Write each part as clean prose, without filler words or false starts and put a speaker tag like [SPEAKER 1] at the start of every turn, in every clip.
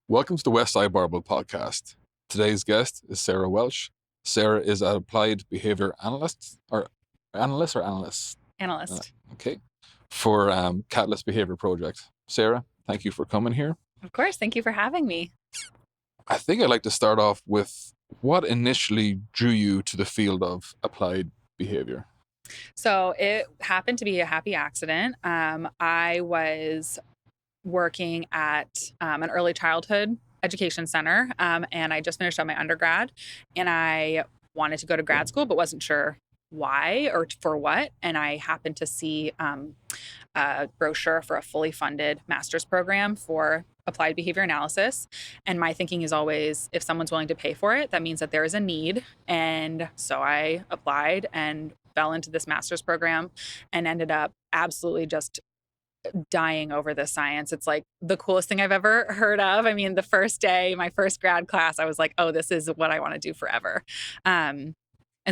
[SPEAKER 1] Welcome to the Westside Barbell podcast. Today's guest is Sarah Welsh. Sarah is an applied behavior analyst or analyst. Okay, for Catalyst Behavior Project. Sarah, thank you for coming here.
[SPEAKER 2] Of course. Thank you for having me.
[SPEAKER 1] I think I'd like to start off with what initially drew you to the field of applied behavior.
[SPEAKER 2] So it happened to be a happy accident. I was working at an early childhood education center, and I just finished up my undergrad, and I wanted to go to grad school, but wasn't sure why or for what. And I happened to see a brochure for a fully funded master's program for applied behavior analysis. And my thinking is always, if someone's willing to pay for it, that means that there is a need. And so I applied and fell into this master's program and ended up absolutely just dying over this science. It's like the coolest thing I've ever heard of. I mean, the first day, my first grad class, I was like, oh, this is what I want to do forever. And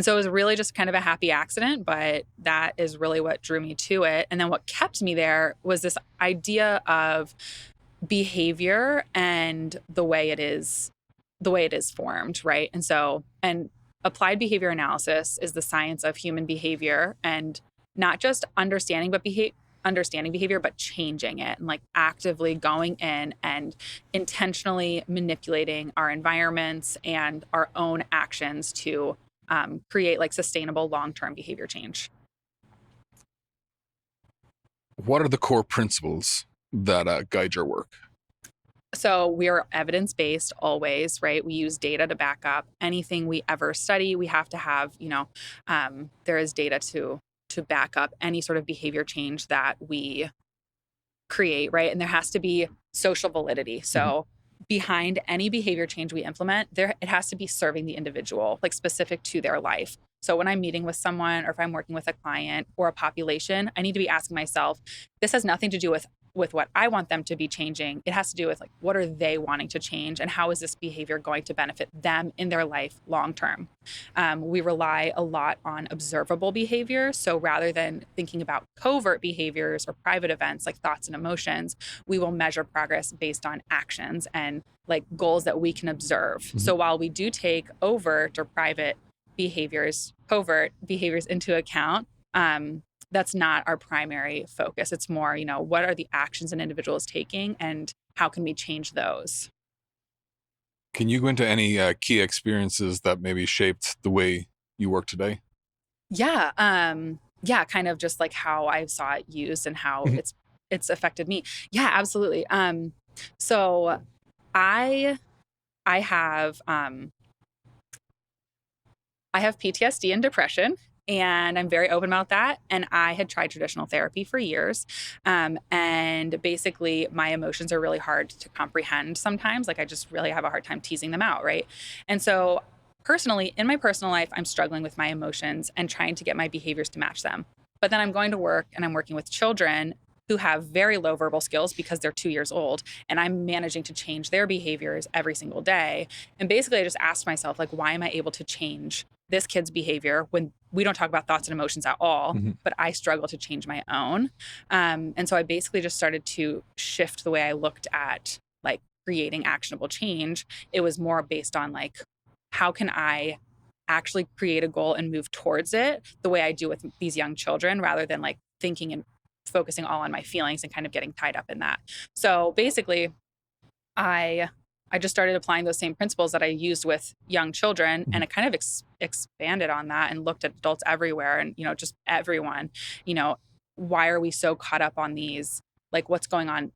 [SPEAKER 2] so it was really just kind of a happy accident, but that is really what drew me to it. And then what kept me there was this idea of behavior and the way it is formed, right? And applied behavior analysis is the science of human behavior, and not just understanding behavior, but changing it, and like actively going in and intentionally manipulating our environments and our own actions to create like sustainable long-term behavior change.
[SPEAKER 1] What are the core principles that guide your work?
[SPEAKER 2] So we are evidence-based always, right? We use data to back up anything we ever study. We have to have, there is data to back up any sort of behavior change that we create, right? And there has to be social validity. So behind any behavior change we implement, it has to be serving the individual, like specific to their life. So when I'm meeting with someone, or if I'm working with a client or a population, I need to be asking myself, this has nothing to do with what I want them to be changing. It has to do with like, what are they wanting to change, and how is this behavior going to benefit them in their life long term? We rely a lot on observable behavior. So rather than thinking about covert behaviors or private events like thoughts and emotions, we will measure progress based on actions and like goals that we can observe. So while we do take overt or private covert behaviors into account, that's not our primary focus. It's more, what are the actions an individual is taking and how can we change those?
[SPEAKER 1] Can you go into any key experiences that maybe shaped the way you work today?
[SPEAKER 2] Yeah. Kind of just like how I saw it used and how it's affected me. Yeah, absolutely. So I have PTSD and depression, and I'm very open about that. And I had tried traditional therapy for years. And basically my emotions are really hard to comprehend sometimes. Like I just really have a hard time teasing them out, right? And so personally, in my personal life, I'm struggling with my emotions and trying to get my behaviors to match them. But then I'm going to work and I'm working with children who have very low verbal skills because they're 2 years old, and I'm managing to change their behaviors every single day. And basically I just asked myself, like, why am I able to change this kid's behavior when we don't talk about thoughts and emotions at all, but I struggle to change my own? And so I basically just started to shift the way I looked at like creating actionable change. It was more based on like, how can I actually create a goal and move towards it the way I do with these young children, rather than like thinking and focusing all on my feelings and kind of getting tied up in that. So basically I just started applying those same principles that I used with young children, and it kind of expanded on that and looked at adults everywhere and, just everyone, why are we so caught up on these, like what's going on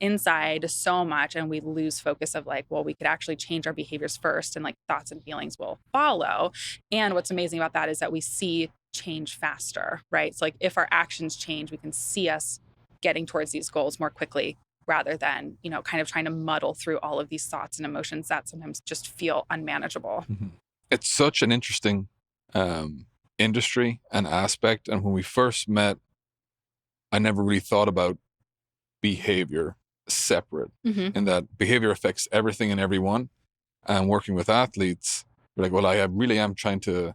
[SPEAKER 2] inside so much, and we lose focus of like, well, we could actually change our behaviors first, and like thoughts and feelings will follow. And what's amazing about that is that we see change faster, right? So like if our actions change, we can see us getting towards these goals more quickly, rather than, kind of trying to muddle through all of these thoughts and emotions that sometimes just feel unmanageable.
[SPEAKER 1] It's such an interesting industry and aspect. And when we first met, I never really thought about behavior separate, in that behavior affects everything and everyone. And working with athletes, we're like, well, I really am trying to,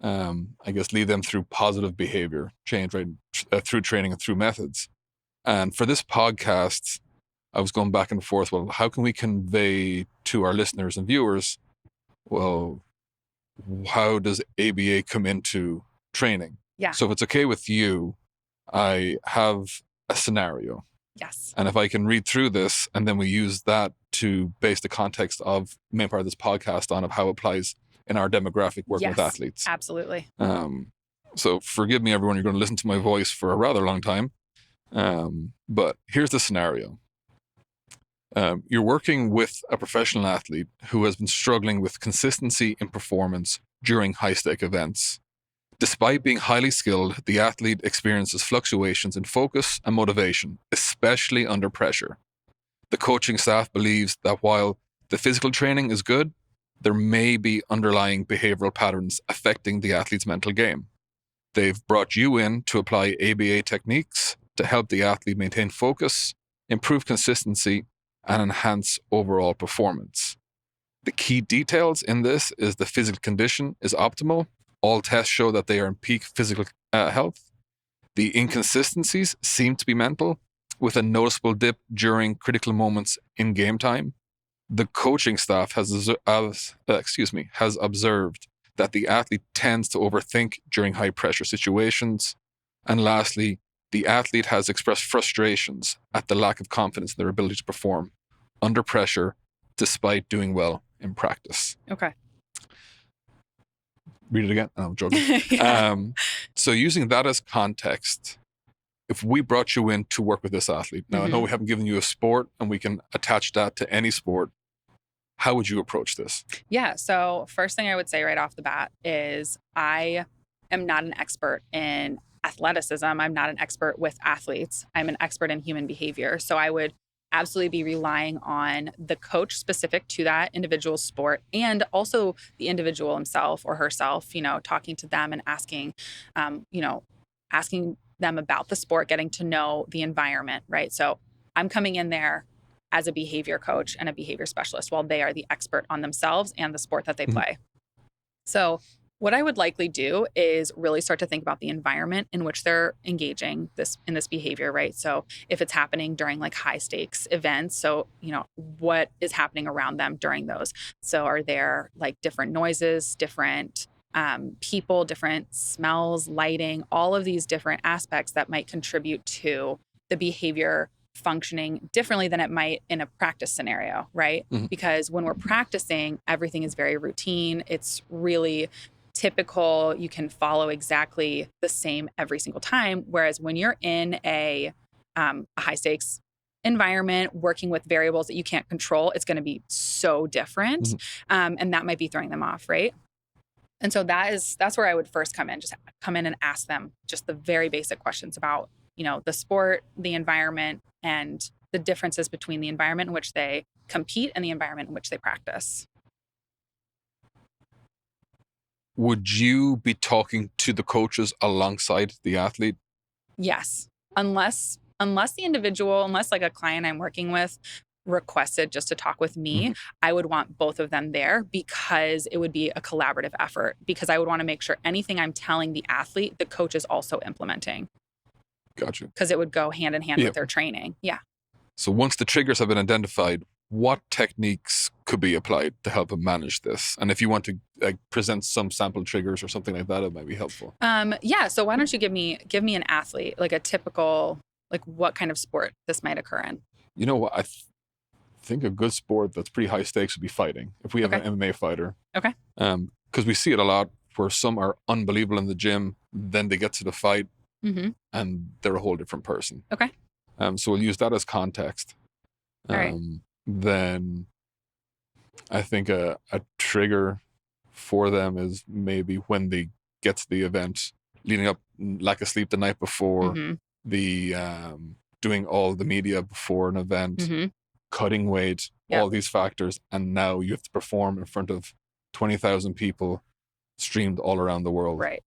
[SPEAKER 1] lead them through positive behavior change, right? Through training and through methods. And for this podcast, I was going back and forth. Well, how can we convey to our listeners and viewers, well, how does ABA come into training?
[SPEAKER 2] Yeah.
[SPEAKER 1] So if it's okay with you, I have a scenario.
[SPEAKER 2] Yes.
[SPEAKER 1] And if I can read through this, and then we use that to base the context of the main part of this podcast on of how it applies in our demographic working with athletes.
[SPEAKER 2] Absolutely.
[SPEAKER 1] So forgive me, everyone, you're going to listen to my voice for a rather long time. But here's the scenario. You're working with a professional athlete who has been struggling with consistency in performance during high-stake events. Despite being highly skilled, the athlete experiences fluctuations in focus and motivation, especially under pressure. The coaching staff believes that while the physical training is good, there may be underlying behavioral patterns affecting the athlete's mental game. They've brought you in to apply ABA techniques to help the athlete maintain focus, improve consistency, and enhance overall performance. The key details in this is the physical condition is optimal. All tests show that they are in peak physical health. The inconsistencies seem to be mental, with a noticeable dip during critical moments in game time. The coaching staff has observed that the athlete tends to overthink during high-pressure situations. And lastly, the athlete has expressed frustrations at the lack of confidence in their ability to perform under pressure despite doing well in practice.
[SPEAKER 2] Okay.
[SPEAKER 1] Read it again. Oh, I'm joking. So using that as context, if we brought you in to work with this athlete, now I know we haven't given you a sport and we can attach that to any sport. How would you approach this?
[SPEAKER 2] Yeah. So first thing I would say right off the bat is I am not an expert in athleticism. I'm not an expert with athletes. I'm an expert in human behavior. So I would absolutely be relying on the coach specific to that individual sport and also the individual himself or herself, talking to them and asking them about the sport, getting to know the environment, right? So I'm coming in there as a behavior coach and a behavior specialist while they are the expert on themselves and the sport that they play. So what I would likely do is really start to think about the environment in which they're engaging in this behavior, right? So if it's happening during like high stakes events, so, what is happening around them during those? So are there like different noises, different people, different smells, lighting, all of these different aspects that might contribute to the behavior functioning differently than it might in a practice scenario, right? Because when we're practicing, everything is very routine. It's really typical. You can follow exactly the same every single time. Whereas when you're in a high stakes environment, working with variables that you can't control, it's going to be so different. And that might be throwing them off, right? And so that's where I would first come in, just come in and ask them just the very basic questions about, the sport, the environment, and the differences between the environment in which they compete and the environment in which they practice.
[SPEAKER 1] Would you be talking to the coaches alongside the athlete?
[SPEAKER 2] Yes. Unless like a client I'm working with requested just to talk with me, I would want both of them there because it would be a collaborative effort, because I would want to make sure anything I'm telling the athlete, the coach is also implementing.
[SPEAKER 1] Gotcha.
[SPEAKER 2] Because it would go hand in hand with their training. Yeah.
[SPEAKER 1] So once the triggers have been identified, what techniques could be applied to help them manage this? And if you want to present some sample triggers or something like that, it might be helpful.
[SPEAKER 2] Yeah. So why don't you give me an athlete, like a typical, like what kind of sport this might occur in?
[SPEAKER 1] You know what? I think a good sport that's pretty high stakes would be fighting. If we have an MMA fighter.
[SPEAKER 2] Okay.
[SPEAKER 1] Because we see it a lot where some are unbelievable in the gym, then they get to the fight and they're a whole different person.
[SPEAKER 2] Okay.
[SPEAKER 1] So we'll use that as context.
[SPEAKER 2] All right.
[SPEAKER 1] Then I think a trigger for them is maybe when they get to the event, leading up, lack of sleep the night before, the doing all the media before an event, cutting weight, all these factors, and now you have to perform in front of 20,000 people streamed all around the world.
[SPEAKER 2] Right.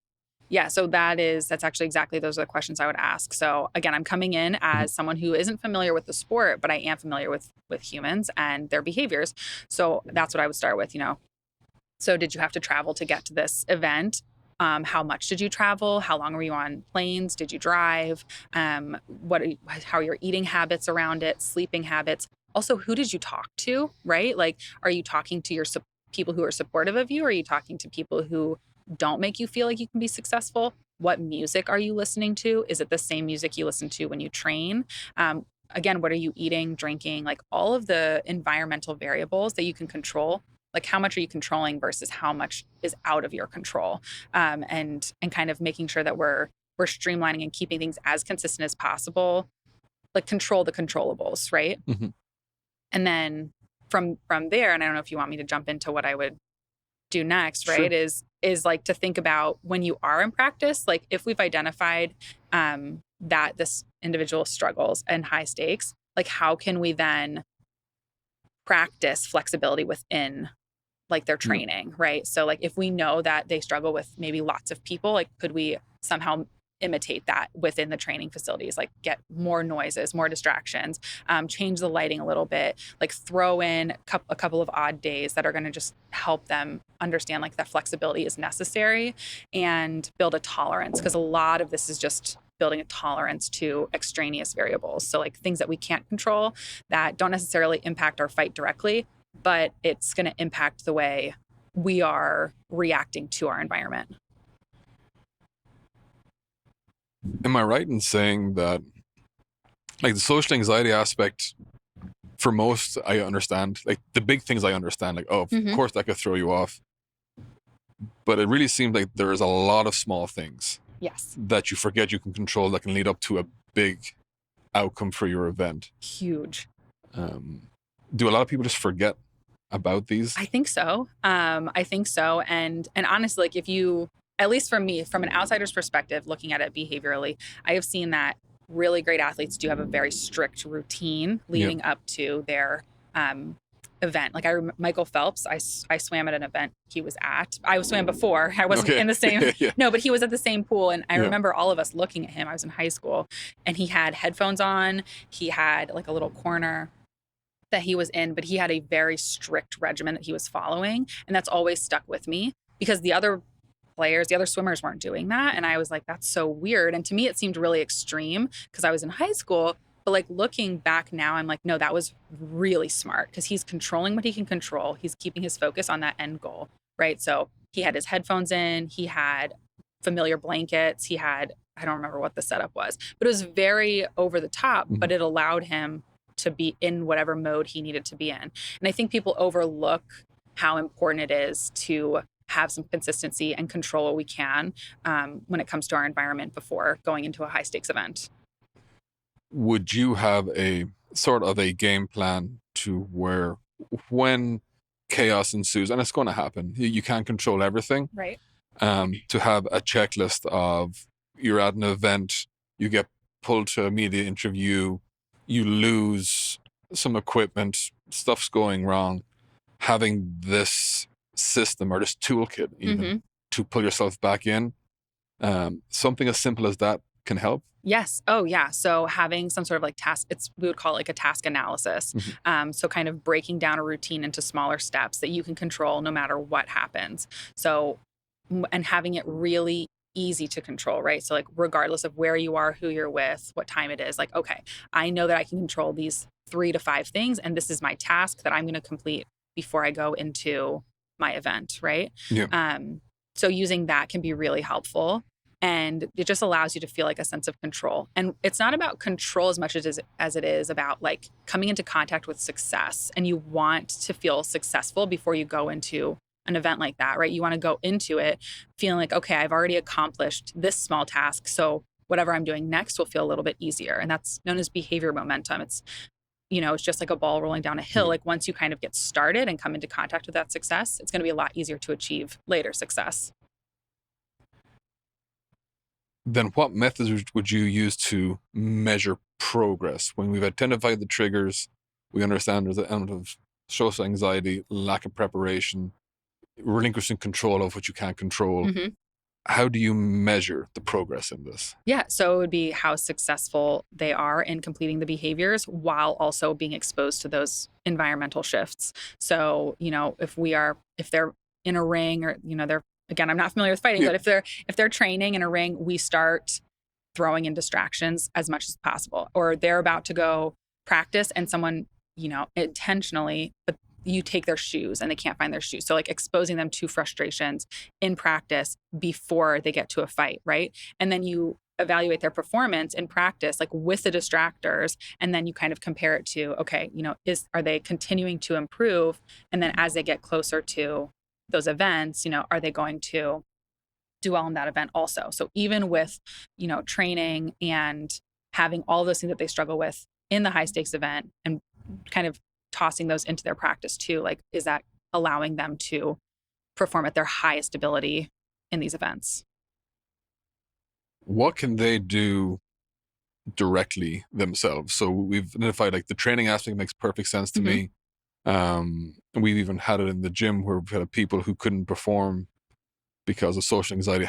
[SPEAKER 2] Yeah. So that's actually exactly those are the questions I would ask. So again, I'm coming in as someone who isn't familiar with the sport, but I am familiar with humans and their behaviors. So that's what I would start with, So did you have to travel to get to this event? How much did you travel? How long were you on planes? Did you drive? How are your eating habits around it? Sleeping habits? Also, who did you talk to, right? Like, are you talking to people who are supportive of you? Or are you talking to people who don't make you feel like you can be successful? What music are you listening to? Is it the same music you listen to when you train? Again, what are you eating, drinking? Like all of the environmental variables that you can control. Like how much are you controlling versus how much is out of your control, and kind of making sure that we're streamlining and keeping things as consistent as possible. Like control the controllables, right?
[SPEAKER 1] Mm-hmm.
[SPEAKER 2] And then from there, and I don't know if you want me to jump into what I would do next, right?
[SPEAKER 1] Sure.
[SPEAKER 2] Is like to think about when you are in practice, like if we've identified that this individual struggles and high stakes, like how can we then practice flexibility within like their training, right? So like if we know that they struggle with maybe lots of people, like could we somehow imitate that within the training facilities, like get more noises, more distractions, change the lighting a little bit, like throw in a couple of odd days that are going to just help them understand like that flexibility is necessary and build a tolerance. Because a lot of this is just building a tolerance to extraneous variables. So like things that we can't control that don't necessarily impact our fight directly, but it's going to impact the way we are reacting to our environment.
[SPEAKER 1] Am I right in saying that, like, the social anxiety aspect, for most, I understand, like, the big things I understand, like, oh, of course that could throw you off. But it really seems like there's a lot of small things that you forget you can control that can lead up to a big outcome for your event.
[SPEAKER 2] Huge.
[SPEAKER 1] Do a lot of people just forget about these?
[SPEAKER 2] I think so. And honestly, like if you, at least for me, from an outsider's perspective, looking at it behaviorally, I have seen that really great athletes do have a very strict routine leading up to their event. Like Michael Phelps, I swam at an event he was at. I swam before. I wasn't in the same, no, but he was at the same pool. And I remember all of us looking at him. I was in high school and he had headphones on. He had like a little corner that he was in, but he had a very strict regimen that he was following. And that's always stuck with me because the other players, the other swimmers weren't doing that. And I was like, that's so weird. And to me, it seemed really extreme because I was in high school. But like looking back now, I'm like, no, that was really smart because he's controlling what he can control. He's keeping his focus on that end goal, right? So he had his headphones in, he had familiar blankets, he had, I don't remember what the setup was, but it was very over the top, but it allowed him to be in whatever mode he needed to be in. And I think people overlook how important it is to have some consistency and control what we can when it comes to our environment before going into a high stakes event.
[SPEAKER 1] Would you have a sort of a game plan to where when chaos ensues, and it's going to happen, you can't control everything,
[SPEAKER 2] right?
[SPEAKER 1] To have a checklist of you're at an event, you get pulled to a media interview, you lose some equipment, stuff's going wrong, having this system or this toolkit even to pull yourself back in, something as simple as that can help.
[SPEAKER 2] Yes. Oh, yeah. So having some sort of like task, we would call it like a task analysis. So kind of breaking down a routine into smaller steps that you can control no matter what happens. So, and having it really easy to control, right? So like regardless of where you are, who you're with, what time it is, like, okay, I know that I can control these 3 to 5 things. And this is my task that I'm going to complete before I go into my event, right?
[SPEAKER 1] Yeah.
[SPEAKER 2] So using that can be really helpful. And it just allows you to feel like a sense of control. And it's not about control as much as it is about like coming into contact with success. And you want to feel successful before you go into an event like that, right? You want to go into it feeling like, okay, I've already accomplished this small task. So whatever I'm doing next will feel a little bit easier. And that's known as behavior momentum. It's, it's just like a ball rolling down a hill. Like once you kind of get started and come into contact with that success, it's going to be a lot easier to achieve later success.
[SPEAKER 1] Then what methods would you use to measure progress? When we've identified the triggers, we understand there's an element of social anxiety, lack of preparation, relinquishing control of what you can't control. How do you measure the progress in this? Yeah,
[SPEAKER 2] so it would be how successful they are in completing the behaviors while also being exposed to those environmental shifts. So, if they're in a ring or, they're again, I'm not familiar with fighting, but if they're training in a ring, we start throwing in distractions as much as possible. Or they're about to go practice and someone, intentionally, but you take their shoes and they can't find their shoes. So like exposing them to frustrations in practice before they get to a fight, right? And then you evaluate their performance in practice, like with the distractors, and then you kind of compare it to, okay, are they continuing to improve? And then as they get closer to those events, are they going to do well in that event also? So even with, training and having all those things that they struggle with in the high stakes event and kind of tossing those into their practice too, like, is that allowing them to perform at their highest ability in these events?
[SPEAKER 1] What can they do directly themselves? So we've identified like the training aspect makes perfect sense to me. We've even had it in the gym where we've had people who couldn't perform because of social anxiety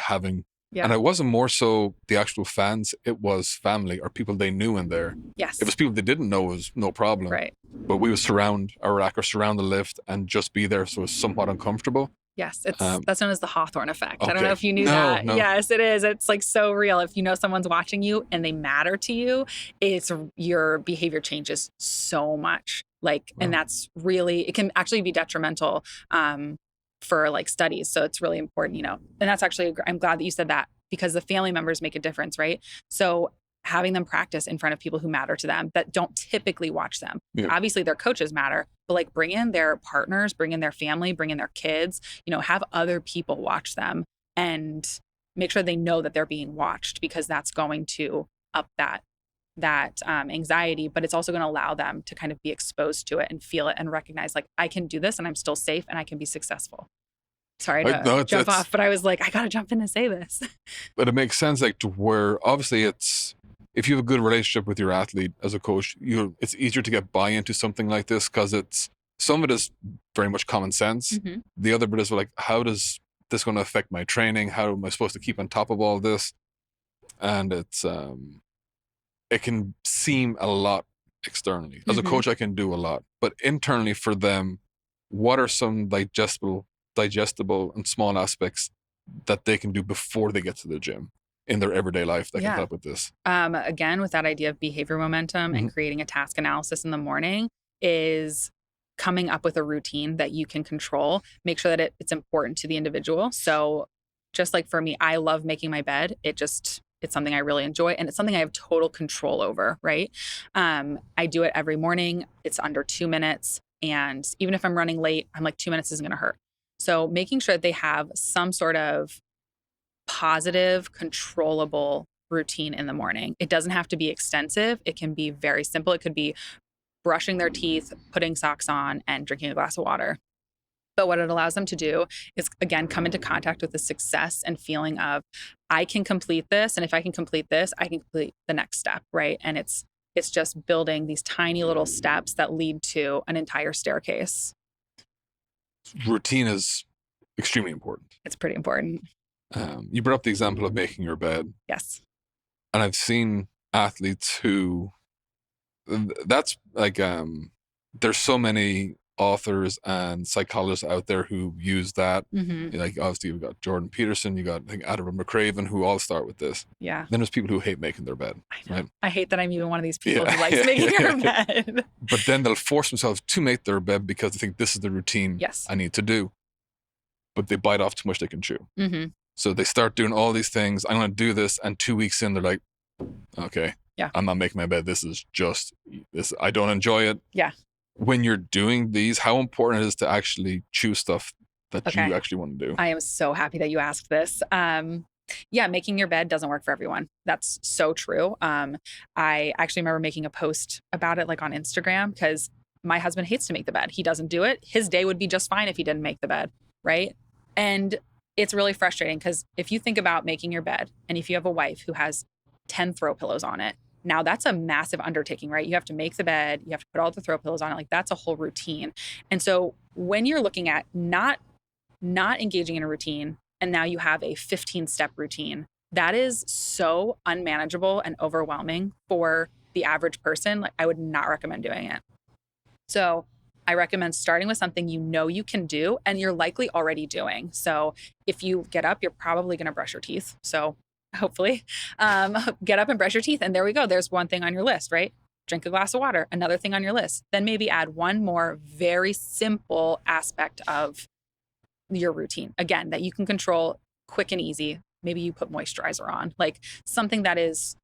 [SPEAKER 1] and it wasn't more so the actual fans, it was family or people they knew in there.
[SPEAKER 2] Yes.
[SPEAKER 1] If it was people they didn't know, it was no problem.
[SPEAKER 2] Right.
[SPEAKER 1] But we would surround our rack or surround the lift and just be there, so it's somewhat uncomfortable.
[SPEAKER 2] Yes, that's known as the Hawthorne effect.
[SPEAKER 1] Okay.
[SPEAKER 2] I don't know if you knew that. No. Yes, it is. It's like so real. If someone's watching you and they matter to you, your behavior changes so much. And that's really, it can actually be detrimental for like studies. So it's really important, and that's actually, I'm glad that you said that because the family members make a difference, right? So having them practice in front of people who matter to them that don't typically watch them. Yeah. Obviously their coaches matter, but like bring in their partners, bring in their family, bring in their kids, have other people watch them and make sure they know that they're being watched, because that's going to up that anxiety, but it's also going to allow them to kind of be exposed to it and feel it and recognize like, I can do this and I'm still safe and I can be successful. Sorry to jump off, but I was like, I got to jump in to say this.
[SPEAKER 1] But it makes sense, like, to where obviously if you have a good relationship with your athlete as a coach, it's easier to get buy into something like this because some of it is very much common sense. Mm-hmm. The other bit is like, how does this going to affect my training? How am I supposed to keep on top of all this? And it can seem a lot externally. As a coach, I can do a lot, but internally for them, what are some digestible and small aspects that they can do before they get to the gym in their everyday life that can help with this?
[SPEAKER 2] Again, with that idea of behavior momentum and creating a task analysis in the morning is coming up with a routine that you can control. Make sure that it's important to the individual. So just like for me, I love making my bed. It's something I really enjoy and it's something I have total control over, right? I do it every morning. It's under 2 minutes. And even if I'm running late, I'm like 2 minutes isn't going to hurt. So making sure that they have some sort of positive, controllable routine in the morning. It doesn't have to be extensive. It can be very simple. It could be brushing their teeth, putting socks on, and drinking a glass of water. But what it allows them to do is, again, come into contact with the success and feeling of, I can complete this. And if I can complete this, I can complete the next step, right? And it's just building these tiny little steps that lead to an entire staircase.
[SPEAKER 1] Routine is extremely important.
[SPEAKER 2] It's pretty important.
[SPEAKER 1] You brought up the example of making your bed.
[SPEAKER 2] Yes.
[SPEAKER 1] And I've seen athletes who, that's like, there's so many authors and psychologists out there who use that. Like obviously you've got Jordan Peterson, you got, I think, Adam McCraven, who all start with this.
[SPEAKER 2] Yeah.
[SPEAKER 1] Then there's people who hate making their bed.
[SPEAKER 2] I know.
[SPEAKER 1] Right?
[SPEAKER 2] I hate that I'm even one of these people who likes making their bed.
[SPEAKER 1] But then they'll force themselves to make their bed because they think this is the routine I need to do. But they bite off too much they can chew. So they start doing all these things. I'm going to do this. And 2 weeks in, they're like, okay, I'm not making my bed. This is just this. I don't enjoy it.
[SPEAKER 2] Yeah.
[SPEAKER 1] When you're doing these, how important it is to actually choose stuff that you actually want to do.
[SPEAKER 2] I am so happy that you asked this. Making your bed doesn't work for everyone. That's so true. I actually remember making a post about it like on Instagram because my husband hates to make the bed. He doesn't do it. His day would be just fine if he didn't make the bed, right? And it's really frustrating because if you think about making your bed and if you have a wife who has 10 throw pillows on it, now that's a massive undertaking, right? You have to make the bed, you have to put all the throw pillows on it. Like that's a whole routine. And so when you're looking at not engaging in a routine, and now you have a 15-step routine, that is so unmanageable and overwhelming for the average person. Like I would not recommend doing it. So I recommend starting with something you know you can do and you're likely already doing. So if you get up, you're probably going to brush your teeth. So hopefully, get up and brush your teeth. And there we go. There's one thing on your list, right? Drink a glass of water, another thing on your list. Then maybe add one more very simple aspect of your routine. Again, that you can control, quick and easy. Maybe you put moisturizer on, like something that is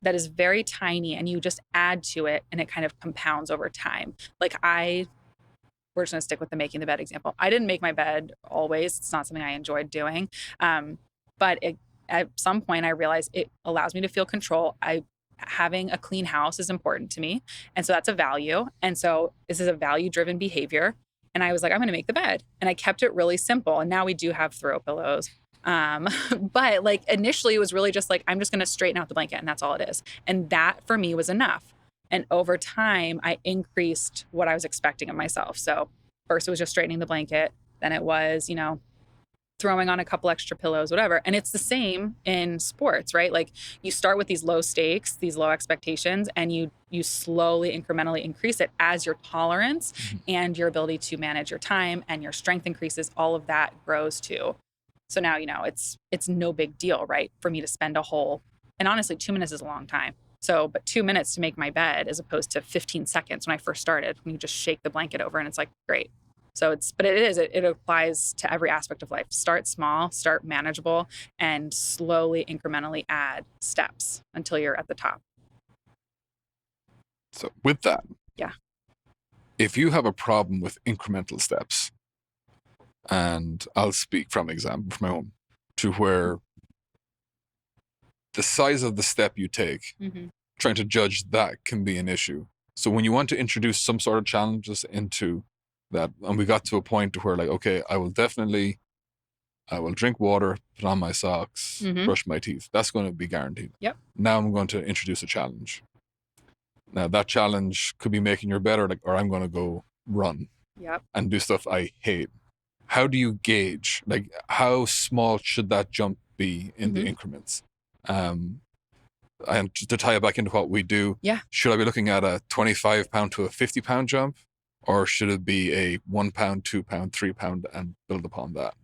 [SPEAKER 2] very tiny, and you just add to it and it kind of compounds over time. Like we're just going to stick with the making the bed example. I didn't make my bed always. It's not something I enjoyed doing. But at some point I realized it allows me to feel control. Having a clean house is important to me. And so that's a value. And so this is a value driven behavior. And I was like, I'm going to make the bed. And I kept it really simple. And now we do have throw pillows. But like initially it was really just like, I'm just going to straighten out the blanket and that's all it is. And that for me was enough. And over time, I increased what I was expecting of myself. So first it was just straightening the blanket. Then it was, throwing on a couple extra pillows, whatever. And it's the same in sports, right? Like you start with these low stakes, these low expectations, and you slowly, incrementally increase it as your tolerance and your ability to manage your time and your strength increases. All of that grows too. So now, it's no big deal, right? For me to spend and honestly, 2 minutes is a long time. So, but 2 minutes to make my bed as opposed to 15 seconds when I first started, when you just shake the blanket over and it's like, great. So it applies to every aspect of life. Start small, start manageable, and slowly, incrementally add steps until you're at the top.
[SPEAKER 1] So with that,
[SPEAKER 2] yeah,
[SPEAKER 1] if you have a problem with incremental steps, and I'll speak from example from my own, to where the size of the step you take, trying to judge that can be an issue. So when you want to introduce some sort of challenges into that, and we got to a point where like, okay, I will drink water, put on my socks, brush my teeth. That's going to be guaranteed.
[SPEAKER 2] Yep.
[SPEAKER 1] Now I'm going to introduce a challenge. Now that challenge could be making your bed, or I'm going to go run and do stuff I hate. How do you gauge, like, how small should that jump be in the increments? And to tie it back into what we do, should I be looking at a 25 pound to a 50 pound jump, or should it be a 1 pound, 2 pound, 3 pound and build upon that?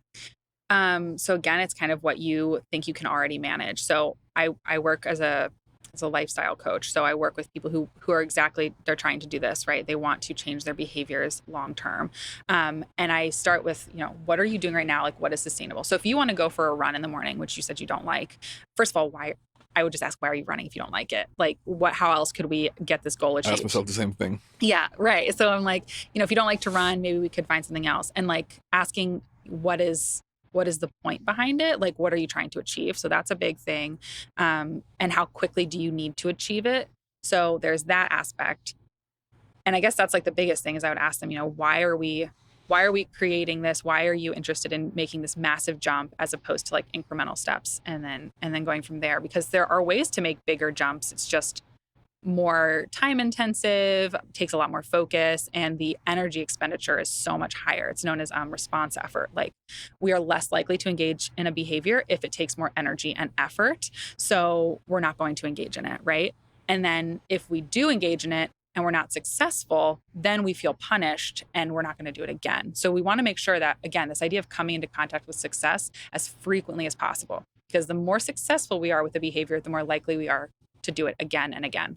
[SPEAKER 2] So again, it's kind of what you think you can already manage. So I work as a lifestyle coach. So I work with people who are they're trying to do this, right? They want to change their behaviors long term. And I start with, what are you doing right now? Like, what is sustainable? So if you want to go for a run in the morning, which you said you don't like, first of all, I would just ask, why are you running if you don't like it? Like, how else could we get this goal achieved?
[SPEAKER 1] I ask myself the same thing.
[SPEAKER 2] Yeah, right. So I'm like, if you don't like to run, maybe we could find something else. And like asking, what is the point behind it? Like, what are you trying to achieve? So that's a big thing. And how quickly do you need to achieve it? So there's that aspect. And I guess that's like the biggest thing is I would ask them, why are we creating this? Why are you interested in making this massive jump as opposed to like incremental steps and then going from there? Because there are ways to make bigger jumps. It's just more time intensive, takes a lot more focus, and the energy expenditure is so much higher. It's known as response effort. Like, we are less likely to engage in a behavior if it takes more energy and effort. So we're not going to engage in it, right? And then if we do engage in it and we're not successful, then we feel punished and we're not going to do it again. So we want to make sure that, again, this idea of coming into contact with success as frequently as possible, because the more successful we are with the behavior, the more likely we are to do it again and again.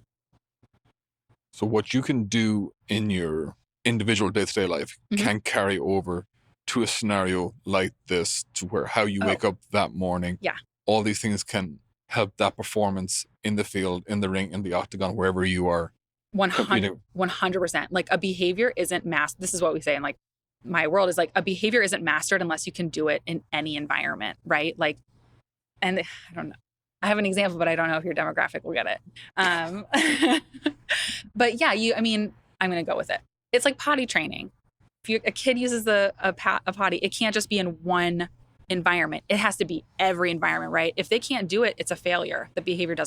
[SPEAKER 1] So what you can do in your individual day-to-day life can carry over to a scenario like this, to where how you wake up that morning.
[SPEAKER 2] Yeah.
[SPEAKER 1] All these things can help that performance in the field, in the ring, in the octagon, wherever you are.
[SPEAKER 2] 100%. Like, a behavior isn't mastered. This is what we say in like my world is like, a behavior isn't mastered unless you can do it in any environment, right? Like, and I don't know. I have an example, but I don't know if your demographic will get it. But yeah, I'm going to go with it. It's like potty training. If a kid uses a potty, it can't just be in one environment. It has to be every environment, right? If they can't do it, it's a failure. The behavior it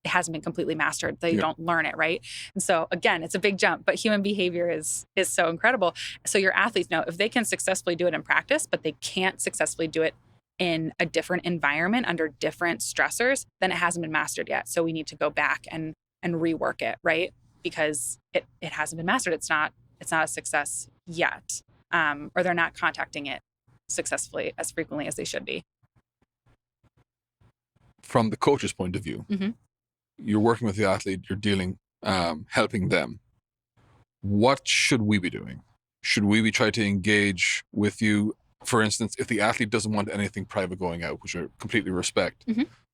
[SPEAKER 2] hasn't been completely mastered. They don't learn it, right? And so again, it's a big jump, but human behavior is so incredible. So your athletes know if they can successfully do it in practice, but they can't successfully do it in a different environment under different stressors, then it hasn't been mastered yet. So we need to go back and rework it, right? Because it hasn't been mastered. It's not it's not a success yet, or they're not contacting it successfully as frequently as they should be.
[SPEAKER 1] From the coach's point of view, you're working with the athlete, you're dealing, helping them. What should we be doing? Should we be trying to engage with you? For instance, if the athlete doesn't want anything private going out, which I completely respect,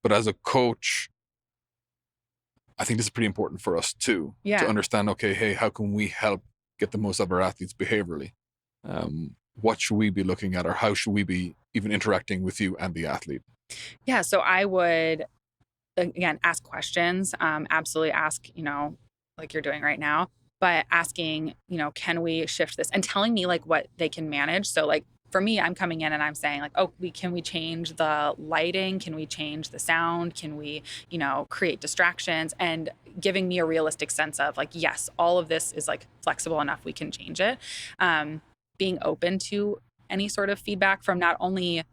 [SPEAKER 1] but as a coach, I think this is pretty important for us too, to understand, okay, hey, how can we help get the most out of our athletes behaviorally? What should we be looking at, or how should we be even interacting with you and the athlete?
[SPEAKER 2] Yeah, so I would, again, ask questions. Absolutely ask, like you're doing right now, but asking, can we shift this, and telling me like what they can manage. So like for me, I'm coming in and I'm saying like, oh, can we change the lighting? Can we change the sound? Can we, create distractions? And giving me a realistic sense of like, yes, all of this is like flexible enough, we can change it. Being open to any sort of feedback from not only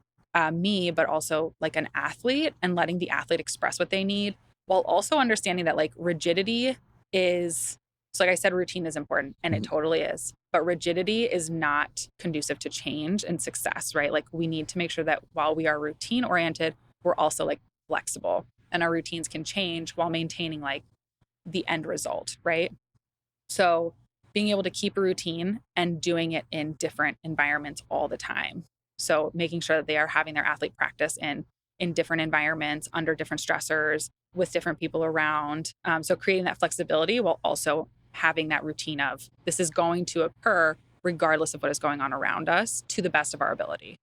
[SPEAKER 2] me, but also like an athlete, and letting the athlete express what they need, while also understanding that like rigidity is, so like I said, routine is important, and it totally is, but rigidity is not conducive to change and success, right? Like we need to make sure that while we are routine oriented, we're also like flexible, and our routines can change while maintaining like the end result, right? So being able to keep a routine and doing it in different environments all the time. So making sure that they are having their athlete practice in different environments, under different stressors, with different people around. So creating that flexibility while also having that routine of this is going to occur regardless of what is going on around us, to the best of our ability.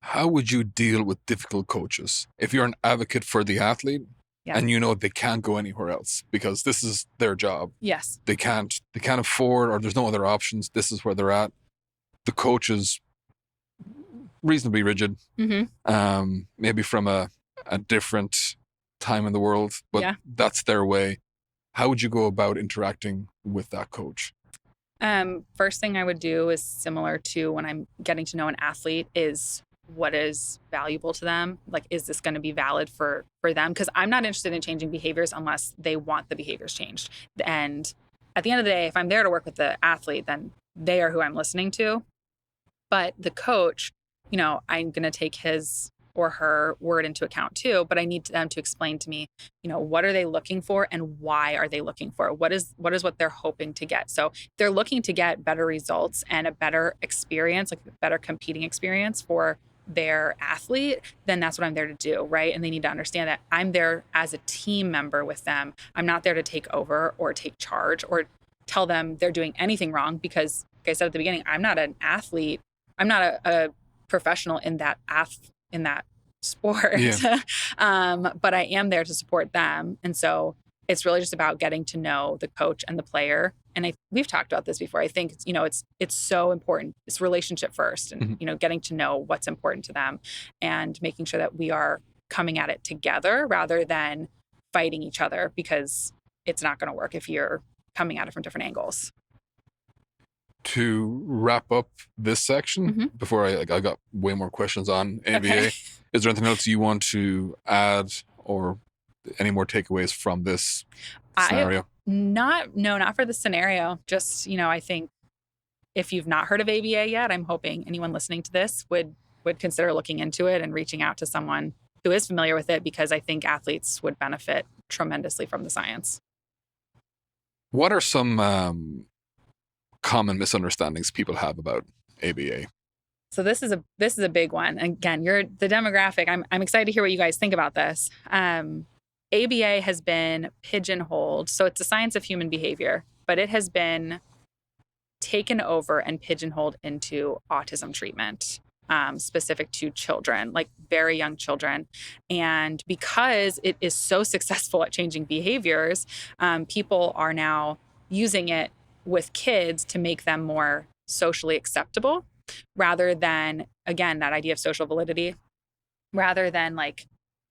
[SPEAKER 1] How would you deal with difficult coaches? If you're an advocate for the athlete, and they can't go anywhere else because this is their job.
[SPEAKER 2] Yes.
[SPEAKER 1] They can't afford, or there's no other options. This is where they're at. The coach is reasonably rigid, maybe from a different time in the world, but that's their way. How would you go about interacting with that coach?
[SPEAKER 2] First thing I would do is similar to when I'm getting to know an athlete, is what is valuable to them. Like, is this going to be valid for them? Because I'm not interested in changing behaviors unless they want the behaviors changed. And at the end of the day, if I'm there to work with the athlete, then they are who I'm listening to. But the coach, I'm going to take his or her word into account too, but I need them to explain to me, what are they looking for and why are they looking for? What is what they're hoping to get? So they're looking to get better results and a better experience, like a better competing experience for their athlete, then that's what I'm there to do, right? And they need to understand that I'm there as a team member with them. I'm not there to take over or take charge or tell them they're doing anything wrong, because like I said at the beginning, I'm not an athlete. I'm not a professional in that sport, but I am there to support them. And so it's really just about getting to know the coach and the player. And we've talked about this before. I think, it's so important. It's relationship first, and, getting to know what's important to them and making sure that we are coming at it together rather than fighting each other, because it's not going to work if you're coming at it from different angles.
[SPEAKER 1] To wrap up this section, before I got way more questions on ABA, okay. Is there anything else you want to add, or any more takeaways from this scenario?
[SPEAKER 2] Not for the scenario. Just, I think if you've not heard of ABA yet, I'm hoping anyone listening to this would consider looking into it and reaching out to someone who is familiar with it, because I think athletes would benefit tremendously from the science.
[SPEAKER 1] What are some common misunderstandings people have about ABA?
[SPEAKER 2] So this is a big one. Again, you're the demographic. I'm excited to hear what you guys think about this. ABA has been pigeonholed. So it's the science of human behavior, but it has been taken over and pigeonholed into autism treatment, specific to children, like very young children. And because it is so successful at changing behaviors, people are now using it with kids to make them more socially acceptable, rather than, again, that idea of social validity, rather than like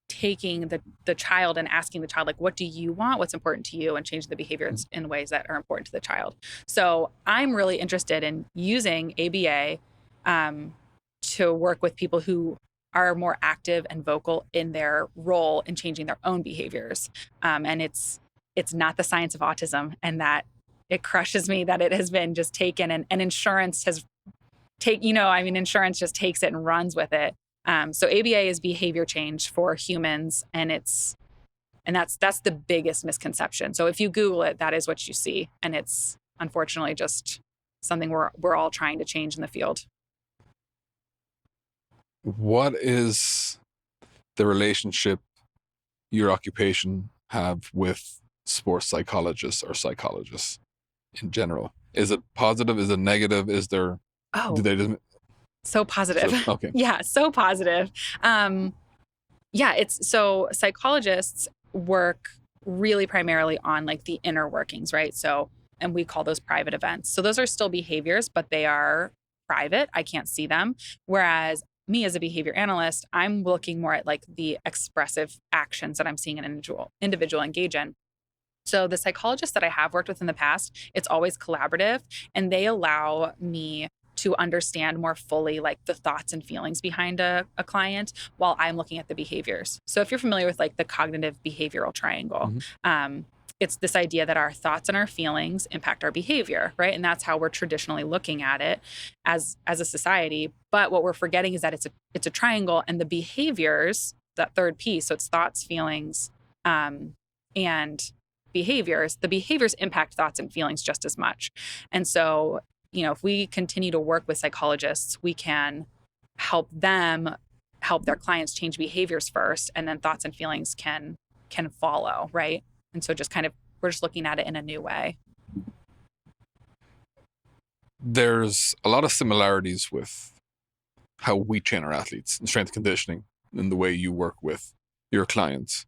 [SPEAKER 2] taking the child and asking the child, like, what do you want? What's important to you? And changing the behaviors in ways that are important to the child. So I'm really interested in using ABA to work with people who are more active and vocal in their role in changing their own behaviors. And it's not the science of autism, and that it crushes me that it has been just taken and insurance has insurance just takes it and runs with it. So ABA is behavior change for humans, and that's the biggest misconception. So if you Google it, that is what you see, and it's unfortunately just something we're all trying to change in the field.
[SPEAKER 1] What is the relationship your occupation have with sports psychologists or psychologists in general? Is it positive? Is it negative? Is there? Do they just
[SPEAKER 2] so positive?
[SPEAKER 1] Okay.
[SPEAKER 2] Yeah, so positive. It's so psychologists work really primarily on like the inner workings, right? So, and we call those private events. So those are still behaviors, but they are private. I can't see them. Whereas me as a behavior analyst, I'm looking more at like the expressive actions that I'm seeing an individual engage in. So the psychologists that I have worked with in the past, it's always collaborative, and they allow me to understand more fully like the thoughts and feelings behind a client while I'm looking at the behaviors. So if you're familiar with like the cognitive behavioral triangle, it's this idea that our thoughts and our feelings impact our behavior, right? And that's how we're traditionally looking at it as a society. But what we're forgetting is that it's a triangle, and the behaviors, that third piece, so it's thoughts, feelings, and behaviors. The behaviors impact thoughts and feelings just as much. And so, if we continue to work with psychologists, we can help them help their clients change behaviors first, and then thoughts and feelings can follow, right? And so we're just looking at it in a new way.
[SPEAKER 1] There's a lot of similarities with how we train our athletes in strength conditioning and the way you work with your clients.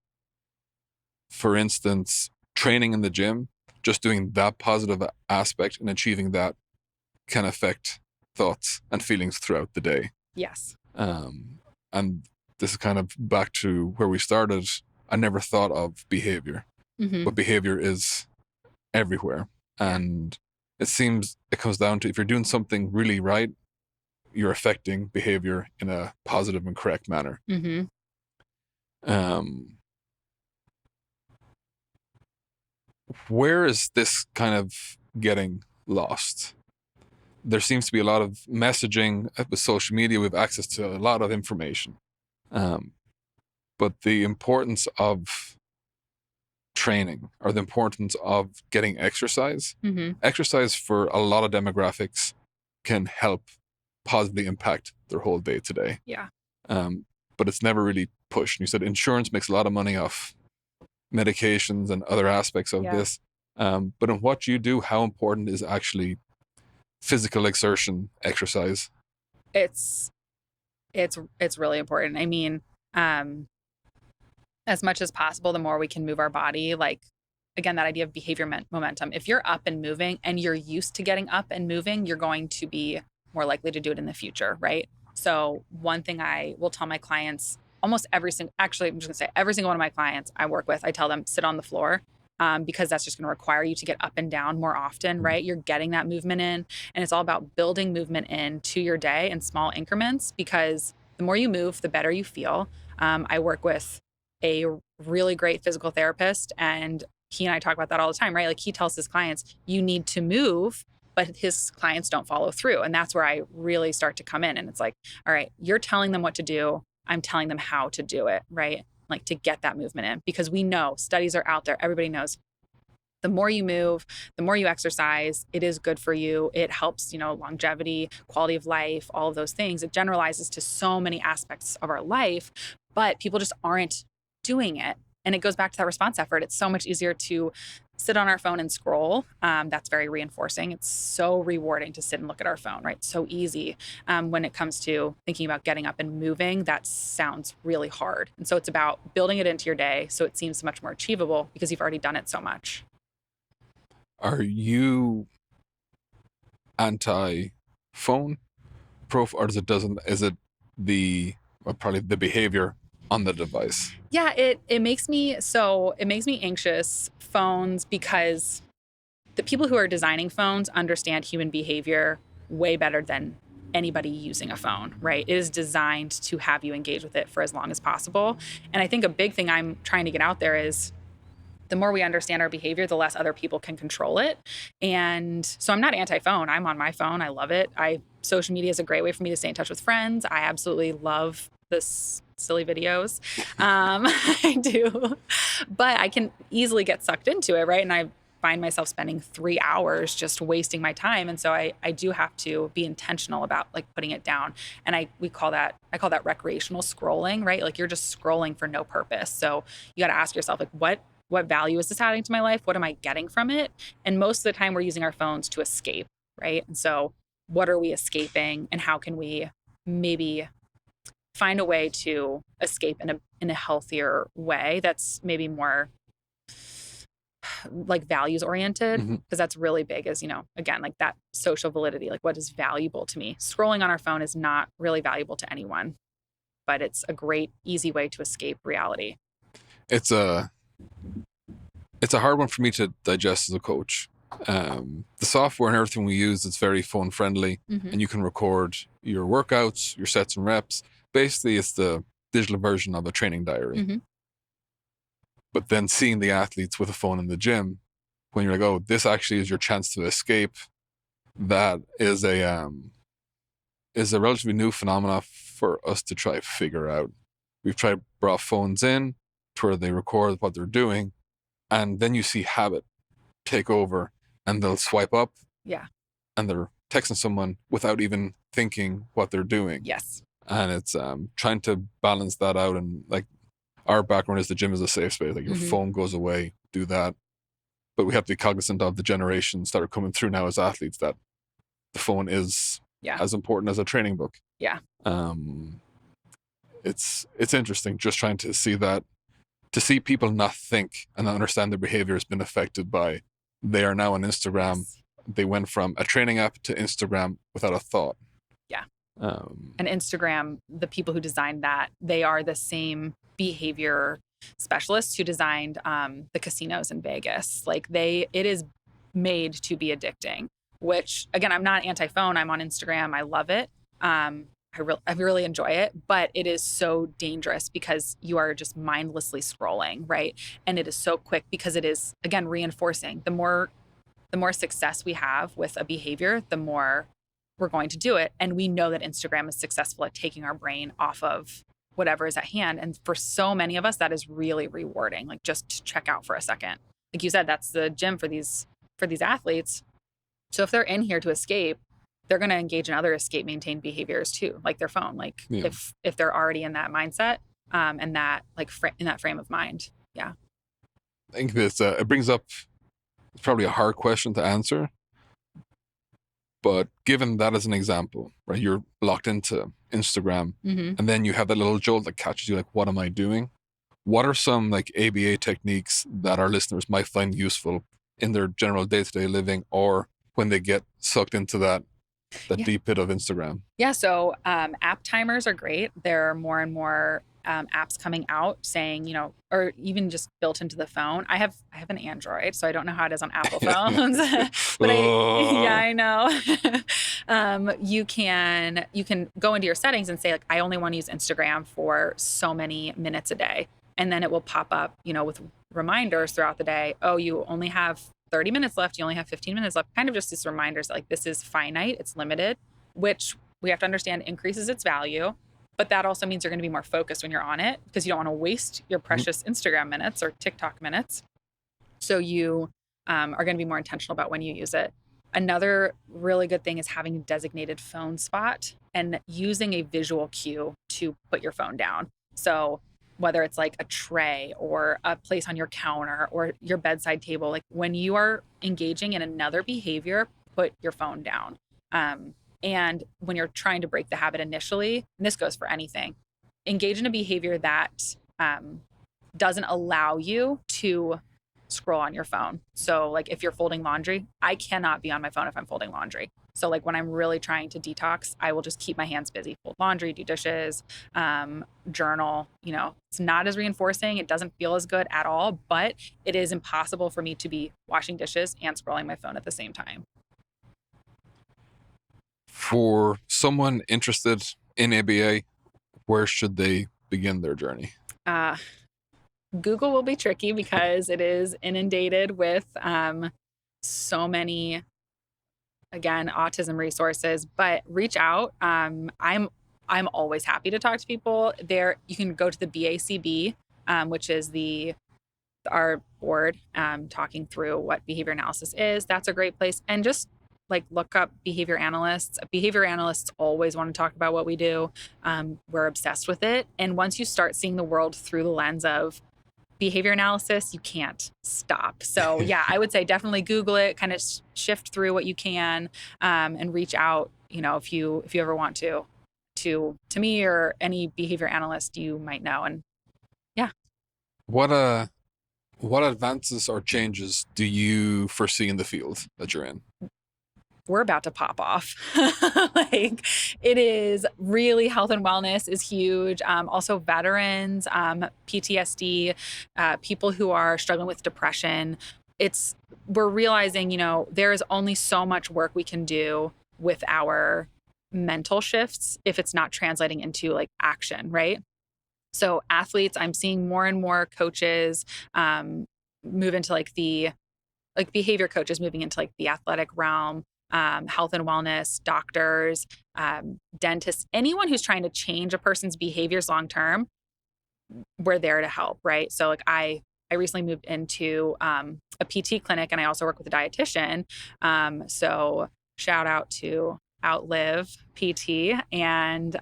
[SPEAKER 1] For instance, training in the gym, just doing that positive aspect and achieving that can affect thoughts and feelings throughout the day.
[SPEAKER 2] Yes.
[SPEAKER 1] And this is kind of back to where we started. I never thought of behavior, but behavior is everywhere. And it seems it comes down to, if you're doing something really right, you're affecting behavior in a positive and correct manner. Where is this kind of getting lost? There seems to be a lot of messaging with social media. We have access to a lot of information. But the importance of training, or the importance of getting exercise, exercise for a lot of demographics can help positively impact their whole day to day.
[SPEAKER 2] Yeah.
[SPEAKER 1] But it's never really pushed. You said insurance makes a lot of money off medications and other aspects of this. But in what you do, how important is actually physical exertion, exercise? It's
[SPEAKER 2] really important. I mean, as much as possible, the more we can move our body, like, again, that idea of behavior momentum. If you're up and moving and you're used to getting up and moving, you're going to be more likely to do it in the future, right? So one thing I will tell my clients, I'm just going to say every single one of my clients I work with, I tell them sit on the floor, because that's just going to require you to get up and down more often, right? You're getting that movement in, and it's all about building movement into your day in small increments, because the more you move, the better you feel. I work with a really great physical therapist, and he and I talk about that all the time, right? Like, he tells his clients, you need to move, but his clients don't follow through. And that's where I really start to come in. And it's like, all right, you're telling them what to do. I'm telling them how to do it, right? Like, to get that movement in, because we know studies are out there. Everybody knows the more you move, the more you exercise, it is good for you. It helps, longevity, quality of life, all of those things. It generalizes to so many aspects of our life, but people just aren't doing it. And it goes back to that response effort. It's so much easier to sit on our phone and scroll. That's very reinforcing. It's so rewarding to sit and look at our phone, right? So easy. When it comes to thinking about getting up and moving, that sounds really hard. And so it's about building it into your day so it seems much more achievable because you've already done it so much.
[SPEAKER 1] Are you anti-phone or is it probably the behavior on the device?
[SPEAKER 2] Yeah, it makes me anxious, phones, because the people who are designing phones understand human behavior way better than anybody using a phone, right? It is designed to have you engage with it for as long as possible. And I think a big thing I'm trying to get out there is the more we understand our behavior, the less other people can control it. And so I'm not anti-phone. I'm on my phone. I love it. Social media is a great way for me to stay in touch with friends. I absolutely love this silly videos. I do, but I can easily get sucked into it, right? And I find myself spending 3 hours just wasting my time. And so I do have to be intentional about like putting it down. And I call that recreational scrolling, right? Like you're just scrolling for no purpose. So you got to ask yourself, like, what value is this adding to my life? What am I getting from it? And most of the time we're using our phones to escape, right? And so what are we escaping, and how can we maybe find a way to escape in a healthier way that's maybe more like values oriented, because that's really big, is, again, like that social validity, like what is valuable to me. Scrolling on our phone is not really valuable to anyone, but it's a great easy way to escape reality.
[SPEAKER 1] It's a hard one for me to digest as a coach. The software and everything we use, it's very phone friendly, and you can record your workouts, your sets and reps. Basically, it's the digital version of a training diary. But then seeing the athletes with a phone in the gym, when you're like, oh, this actually is your chance to escape, that is a relatively new phenomena for us to try to figure out. We've brought phones in to where they record what they're doing, and then you see habit take over, and they'll swipe up, and they're texting someone without even thinking what they're doing.
[SPEAKER 2] Yes.
[SPEAKER 1] And it's trying to balance that out. And like, our background is the gym is a safe space. Like your phone goes away, do that. But we have to be cognizant of the generations that are coming through now as athletes, that the phone is as important as a training book.
[SPEAKER 2] Yeah.
[SPEAKER 1] It's interesting just trying to see that, to see people not think and not understand their behavior has been affected by, they are now on Instagram. Yes. They went from a training app to Instagram without a thought.
[SPEAKER 2] Yeah. And Instagram, the people who designed that, they are the same behavior specialists who designed the casinos in Vegas. Like it is made to be addicting, which again, I'm not anti-phone. I'm on Instagram. I love it. I really enjoy it, but it is so dangerous because you are just mindlessly scrolling, right? And it is so quick because it is, again, reinforcing. The more success we have with a behavior, the more we're going to do it. And we know that Instagram is successful at taking our brain off of whatever is at hand. And for so many of us, that is really rewarding, like just to check out for a second. Like you said, that's the gym for these athletes. So if they're in here to escape, they're going to engage in other escape maintained behaviors too, like their phone. Like if they're already in that mindset and that like in that frame of mind. Yeah.
[SPEAKER 1] I think this, it brings up, it's probably a hard question to answer, but given that as an example, right, you're locked into Instagram and then you have that little jolt that catches you, like, what am I doing? What are some like ABA techniques that our listeners might find useful in their general day-to-day living, or when they get sucked into that deep pit of Instagram?
[SPEAKER 2] Yeah. So app timers are great. There are more and more apps coming out saying, or even just built into the phone. I have an Android, so I don't know how it is on Apple phones, but I know. You can go into your settings and say, like, I only want to use Instagram for so many minutes a day. And then it will pop up, with reminders throughout the day. Oh, you only have 30 minutes left. You only have 15 minutes left. Kind of just these reminders that, like, this is finite. It's limited, which we have to understand increases its value. But that also means you're going to be more focused when you're on it, because you don't want to waste your precious Instagram minutes or TikTok minutes. So you are going to be more intentional about when you use it. Another really good thing is having a designated phone spot and using a visual cue to put your phone down. So whether it's like a tray or a place on your counter or your bedside table, like when you are engaging in another behavior, put your phone down. And when you're trying to break the habit initially, and this goes for anything, engage in a behavior that doesn't allow you to scroll on your phone. So like if you're folding laundry, I cannot be on my phone if I'm folding laundry. So like when I'm really trying to detox, I will just keep my hands busy, fold laundry, do dishes, journal. It's not as reinforcing. It doesn't feel as good at all, but it is impossible for me to be washing dishes and scrolling my phone at the same time.
[SPEAKER 1] For someone interested in ABA, where should they begin their journey?
[SPEAKER 2] Google will be tricky because it is inundated with so many, again, autism resources, but reach out. I'm always happy to talk to people. There, you can go to the BACB, which is our board, talking through what behavior analysis is. That's a great place. And just like look up behavior analysts. Behavior analysts always want to talk about what we do. We're obsessed with it. And once you start seeing the world through the lens of behavior analysis, you can't stop. So yeah, I would say definitely Google it, kind of shift through what you can, and reach out, if you ever want to me or any behavior analyst you might know. And yeah.
[SPEAKER 1] What advances or changes do you foresee in the field that you're in?
[SPEAKER 2] We're about to pop off. Like, it is really, health and wellness is huge. Also veterans, PTSD, people who are struggling with depression. We're realizing, there is only so much work we can do with our mental shifts if it's not translating into like action, right? So athletes, I'm seeing more and more coaches move into like behavior coaches moving into like the athletic realm, health and wellness, doctors, dentists, anyone who's trying to change a person's behaviors long term. We're there to help, right? So like I recently moved into a PT clinic, and I also work with a dietitian. So shout out to Outlive PT and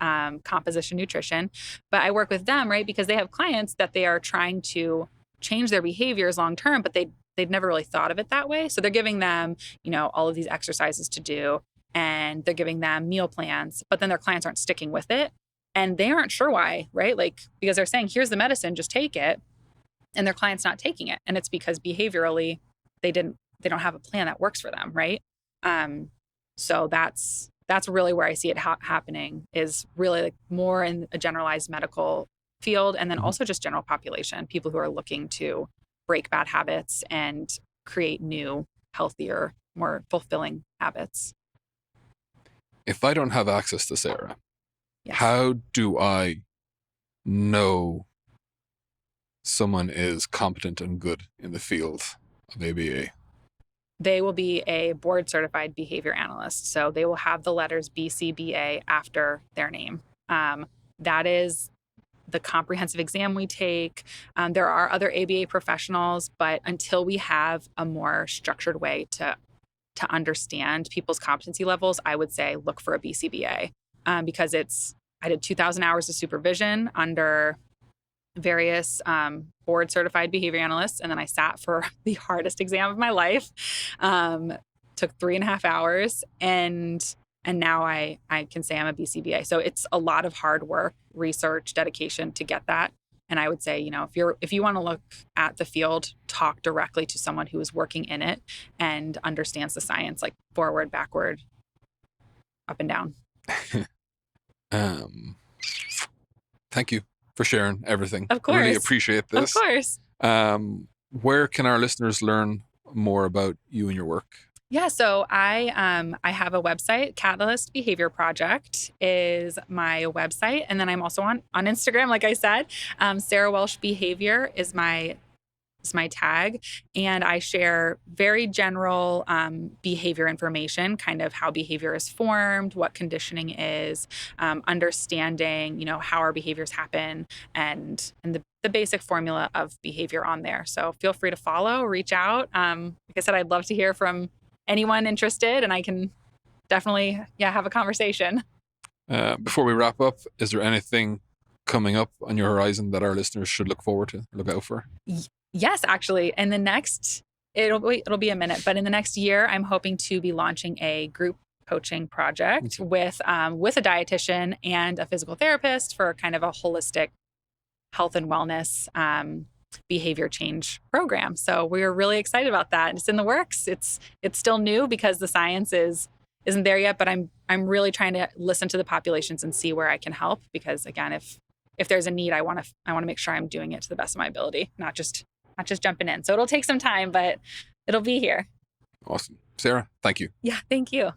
[SPEAKER 2] Composition Nutrition. But I work with them, right? Because they have clients that they are trying to change their behaviors long term, but they'd never really thought of it that way. So they're giving them, all of these exercises to do, and they're giving them meal plans, but then their clients aren't sticking with it. And they aren't sure why, right? Like, because they're saying, here's the medicine, just take it. And their client's not taking it. And it's because behaviorally, they don't have a plan that works for them, right? So that's really where I see it happening, is really like more in a generalized medical field, and then also just general population, people who are looking to break bad habits and create new, healthier, more fulfilling habits.
[SPEAKER 1] If I don't have access to Sarah,
[SPEAKER 2] Yes.
[SPEAKER 1] How do I know someone is competent and good in the field of ABA?
[SPEAKER 2] They will be a board certified behavior analyst. So they will have the letters BCBA after their name. That is the comprehensive exam we take. There are other ABA professionals, but until we have a more structured way to understand people's competency levels, I would say look for a BCBA, because I did 2,000 hours of supervision under various board certified behavior analysts. And then I sat for the hardest exam of my life. Took 3.5 hours. And now I can say I'm a BCBA. So it's a lot of hard work, research, dedication to get that. And I would say, if you want to look at the field, talk directly to someone who is working in it and understands the science, like forward, backward, up and down.
[SPEAKER 1] Thank you for sharing everything.
[SPEAKER 2] Of course.
[SPEAKER 1] I really appreciate this.
[SPEAKER 2] Of course.
[SPEAKER 1] Where can our listeners learn more about you and your work?
[SPEAKER 2] Yeah, so I have a website. Catalyst Behavior Project is my website, and then I'm also on Instagram, like I said. Sarah Welsh Behavior is my tag, and I share very general behavior information, kind of how behavior is formed, what conditioning is, understanding, how our behaviors happen, and the basic formula of behavior on there. So feel free to follow, reach out. Like I said, I'd love to hear from anyone interested, and I can definitely, have a conversation.
[SPEAKER 1] Before we wrap up, is there anything coming up on your horizon that our listeners should look forward to, look out for?
[SPEAKER 2] Yes, actually. In the next, it'll be a minute, but in the next year, I'm hoping to be launching a group coaching project with a dietitian and a physical therapist for kind of a holistic health and wellness behavior change program. So we're really excited about that. It's in the works. It's still new because the science isn't there yet, but I'm really trying to listen to the populations and see where I can help, because again, if there's a need, I want to make sure I'm doing it to the best of my ability, not just jumping in. So it'll take some time, but it'll be here.
[SPEAKER 1] Awesome. Sarah, thank you.
[SPEAKER 2] Yeah, thank you.